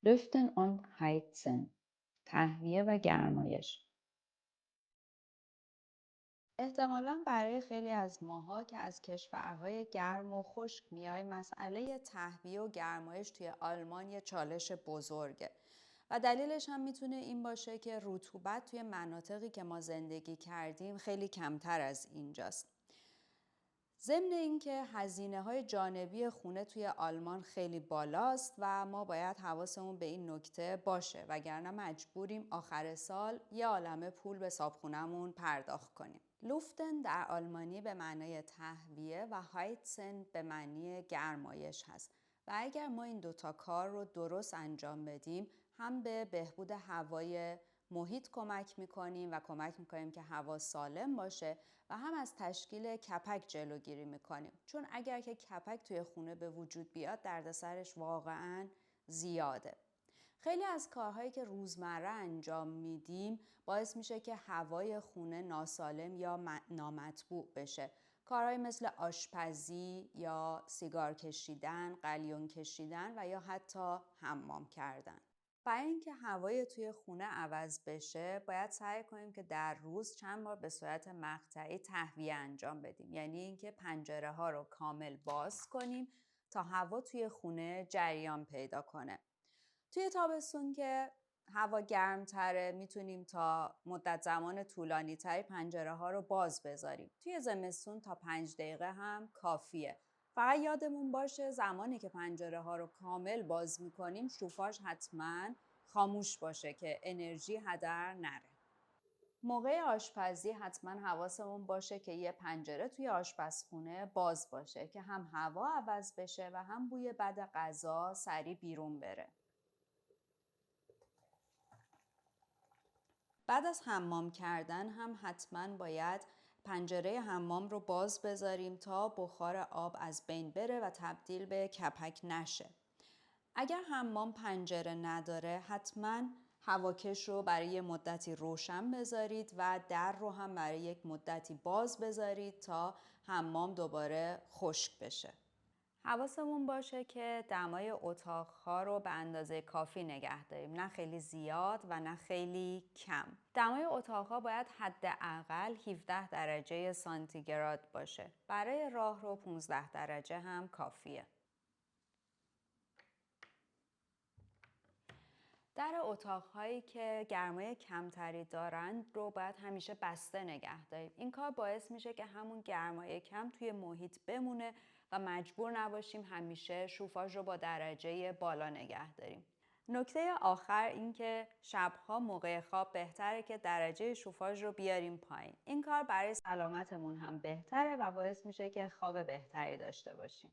Lüften und Heizen، تهویه و گرمایش. احتمالاً برای خیلی از ماها که از کشورهای گرم و خشک میای مسئله تهویه و گرمایش توی آلمان یه چالش بزرگه و دلیلش هم میتونه این باشه که رطوبت توی مناطقی که ما زندگی کردیم خیلی کمتر از اینجاست. ضمن اینکه هزینه‌های جانبی خونه توی آلمان خیلی بالاست و ما باید حواسمون به این نکته باشه وگرنه مجبوریم آخر سال یه عالمه پول به صابخونه‌مون پرداخت کنیم. لوفتن در آلمانی به معنای تهویه و هایتسن به معنی گرمایش هست و اگر ما این دوتا کار رو درست انجام بدیم هم به بهبود هوای محیط کمک میکنیم و کمک میکنیم که هوا سالم باشه و هم از تشکیل کپک جلوگیری میکنیم، چون اگر که کپک توی خونه به وجود بیاد دردسرش واقعا زیاده. خیلی از کارهایی که روزمره انجام میدیم باعث میشه که هوای خونه ناسالم یا نامطبوع بشه. کارهای مثل آشپزی یا سیگار کشیدن، قلیون کشیدن و یا حتی حمام کردن. برای اینکه هوای توی خونه عوض بشه باید سعی کنیم که در روز چند بار به صورت مقطعی تهویه انجام بدیم، یعنی اینکه پنجره ها رو کامل باز کنیم تا هوا توی خونه جریان پیدا کنه. توی تابستون که هوا گرمتره میتونیم تا مدت زمان طولانی تری پنجره ها رو باز بذاریم. توی زمستون تا 5 دقیقه هم کافیه. فقط یادمون باشه زمانی که پنجره ها رو کامل باز میکنیم شوفاژ حتما خاموش باشه که انرژی هدر نره. موقع آشپزی حتما حواسمون باشه که یه پنجره توی آشپزخونه باز باشه که هم هوا عوض بشه و هم بوی بد غذا سریع بیرون بره. بعد از حمام کردن هم حتما باید پنجره حمام رو باز بذاریم تا بخار آب از بین بره و تبدیل به کپک نشه. اگر حمام پنجره نداره حتما هواکش رو برای یه مدتی روشن بذارید و در رو هم برای یک مدتی باز بذارید تا حمام دوباره خشک بشه. حواسمون باشه که دمای اتاقها رو به اندازه کافی نگه داریم، نه خیلی زیاد و نه خیلی کم. دمای اتاقها باید حداقل 17 درجه سانتیگراد باشه. برای راهرو 15 درجه هم کافیه. در اتاقهایی که گرمای کمتری دارند رو باید همیشه بسته نگه داریم. این کار باعث میشه که همون گرمای کم توی محیط بمونه و مجبور نباشیم همیشه شوفاژ رو با درجه بالا نگه داریم. نکته آخر این که شبها موقع خواب بهتره که درجه شوفاژ رو بیاریم پایین. این کار برای سلامتمون هم بهتره و باعث میشه که خواب بهتری داشته باشیم.